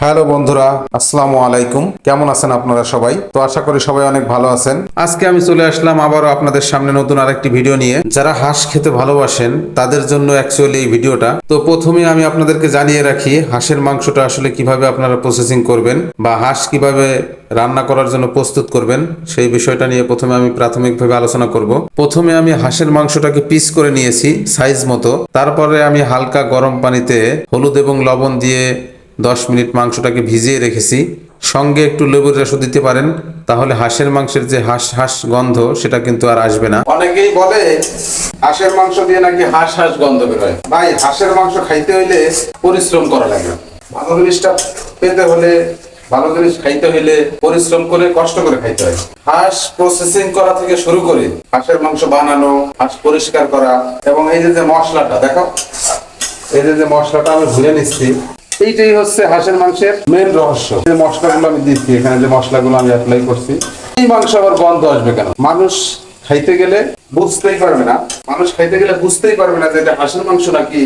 Hello বন্ধুরা, আসসালামু আলাইকুম। কেমন আছেন আপনারা সবাই? তো আশা করি সবাই অনেক ভালো আছেন। আজকে আমি চলে আসলাম আবারও আপনাদের সামনে নতুন আরেকটি ভিডিও নিয়ে। যারা হাঁস খেতে ভালোবাসেন তাদের জন্য অ্যাকচুয়ালি এই ভিডিওটা। তো প্রথমে আমি আপনাদেরকে জানিয়ে রাখি হাঁসের মাংসটা আসলে কিভাবে আপনারা প্রসেসিং করবেন বা হাঁস কিভাবে রান্না করার জন্য প্রস্তুত করবেন সেই বিষয়টা নিয়ে প্রথমে আমি প্রাথমিকভাবে আলোচনা করব। প্রথমে আমি হাঁসের মাংসটাকে পিস করে নিয়েছি সাইজ মতো। তারপরে আমি হালকা গরম পানিতে হলুদ এবং লবণ দিয়ে 10 মিনিট মাংসটাকে ভিজিয়ে রেখেছি। সঙ্গে একটু লেবুর রস দিতে পারেন, তাহলে হাঁসের মাংসের যে হাঁস হাঁস গন্ধ সেটা কিন্তু আর আসবে না। অনেকেই বলে হাঁসের মাংস দিয়ে নাকি হাঁস হাঁস গন্ধ বেরোয়। ভাই, হাঁসের মাংস খাইতে হইলে পরিশ্রম করা লাগে। ভালো জিনিসটা পেতে হলে, ভালো জিনিস খাইতে হইলে পরিশ্রম করে কষ্ট করে খাইতে হয়। হাঁস প্রসেসিং করা থেকে শুরু করে হাঁসের মাংস বানানো, হাঁস পরিষ্কার করা, এবং এই যে মশলাটা দেখো, এই যে মশলাটা আমি ভুলে নিচ্ছি, এইটাই হচ্ছে হাঁসের মাংসের মেন রহস্য। যে মশলাগুলো আমি দিচ্ছি এখানে, যে মশলাগুলো আমি অ্যাপ্লাই করছি, এই মাংস আবার গন্ধ আসবে কেন? মানুষ খাইতে গেলে বুঝতেই পারবে না, যে এটা হাঁসের মাংস নাকি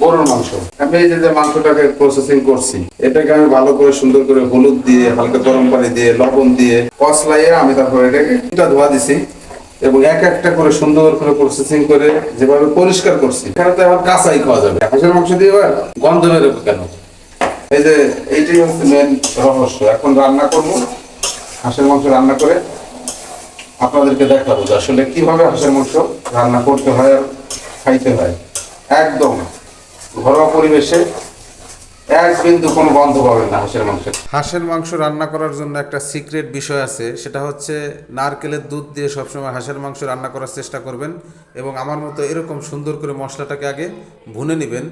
গরুর মাংস। আমি এই যে মাংসটাকে প্রসেসিং করছি, এটাকে আমি ভালো করে সুন্দর করে হলুদ দিয়ে, হালকা গরম পানি দিয়ে, লবণ দিয়ে কষলাইয়ে আমি তারপরে এটাকে ধোয়া দিছি এবং এক একটা করে সুন্দর করে প্রসেসিং করে যেভাবে পরিষ্কার করছি, এখানে তো এখন কাঁচাই খাওয়া যাবে। হাঁসের মাংস দিয়ে গন্ধ বেরোবে কেন? এই যে এইটাই হচ্ছে মেন রহস্য। এখন রান্না করবো, হাঁসের মাংস রান্না করে আপনাদেরকে দেখাবো যে আসলে কিভাবে হাঁসের মাংস রান্না করতে হয় আর খাইতে হয়। একদম ঘরোয়া পরিবেশে, এক বিন্দু কোনো গন্ধ পাবেন না হাঁসের মাংসের। হাঁসের মাংস রান্না করার জন্য একটা সিক্রেট বিষয় আছে, সেটা হচ্ছে নারকেলের দুধ দিয়ে সবসময় হাঁসের মাংস রান্না করার চেষ্টা করবেন এবং আমার মতো এরকম সুন্দর করে মশলাটাকে আগে ভুনে নেবেন।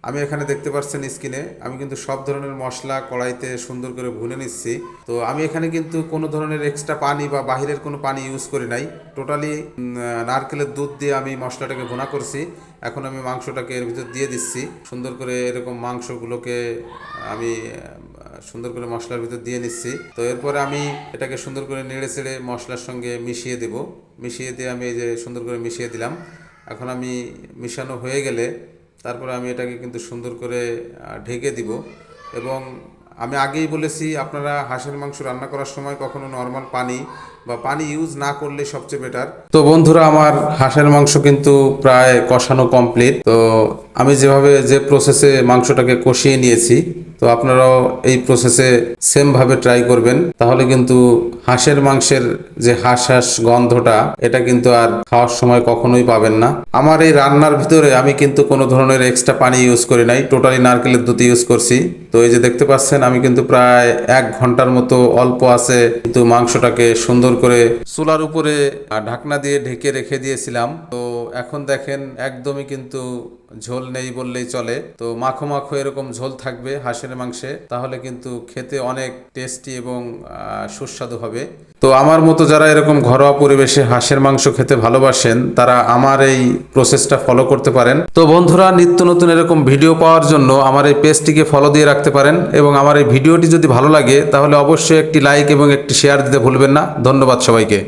আমি এখানে দেখতে পাচ্ছেন স্ক্রিনে, আমি কিন্তু সব ধরনের মশলা কড়াইতে সুন্দর করে ভুনে নিচ্ছি। তো আমি এখানে কিন্তু কোনো ধরনের এক্সট্রা পানি বা বাহিরের কোনো পানি ইউজ করি নাই, টোটালি নারকেলের দুধ দিয়ে আমি মশলাটাকে ভুনা করছি। এখন আমি মাংসটাকে এর ভিতর দিয়ে দিচ্ছি, সুন্দর করে এরকম মাংসগুলোকে আমি সুন্দর করে মশলার ভিতর দিয়ে নিচ্ছি। তো এরপরে আমি এটাকে সুন্দর করে নেড়ে চেড়ে মশলার সঙ্গে মিশিয়ে দেব। মিশিয়ে দিয়ে আমি এই যে সুন্দর করে মিশিয়ে দিলাম। এখন আমি মিশানো হয়ে গেলে তারপরে আমি এটাকে কিন্তু সুন্দর করে ঢেকে দিব। এবং আমি আগেই বলেছি, আপনারা হাঁসের মাংস রান্না করার সময় কখনো নর্মাল পানি বা পানি ইউজ না করলে সবচেয়ে বেটার। তো বন্ধুরা, আমার হাঁসের মাংস কিন্তু প্রায় কষানো কমপ্লিট। তো আমি যে প্রসেসে মাংসটাকে কষিয়ে নিয়েছি, তো আপনারাও এই প্রসেসে সেম ভাবে ট্রাই করবেন, তাহলে কিন্তু হাঁসের মাংসের যে হাঁস হাঁস গন্ধটা, এটা কিন্তু আর খাওয়ার সময় কখনোই পাবেন না। আমার এই রান্নার ভিতরে আমি কিন্তু কোনো ধরনের এক্সট্রা পানি ইউজ করি নাই, টোটালি নারকেলের দুধ ইউজ করছি। তো এই যে দেখতে পাচ্ছেন, আমি কিন্তু প্রায় 1 ঘন্টার মতো অল্প আছে কিন্তু মাংসটাকে সুন্দর করে চুলার উপরে ঢাকনা দিয়ে ঢেকে রেখে দিয়েছিলাম। তো এখন দেখেন একদমই কিন্তু ঝোল নেই বললেই চলে। তো মাখো মাখো এরকম ঝোল থাকবে হাঁসের মাংসে, তাহলে কিন্তু খেতে অনেক টেস্টি এবং সুস্বাদু হবে। তো আমার মতো যারা এরকম ঘরোয়া পরিবেশে হাঁসের মাংস খেতে ভালোবাসেন, তারা আমার এই প্রসেসটা ফলো করতে পারেন। তো বন্ধুরা, নিত্য নতুন এরকম ভিডিও পাওয়ার জন্য আমার এই পেজটিকে ফলো দিয়ে রাখতে পারেন এবং আমার এই ভিডিওটি যদি ভালো লাগে তাহলে অবশ্যই একটি লাইক এবং একটি শেয়ার দিতে ভুলবেন না। ধন্যবাদ সবাইকে।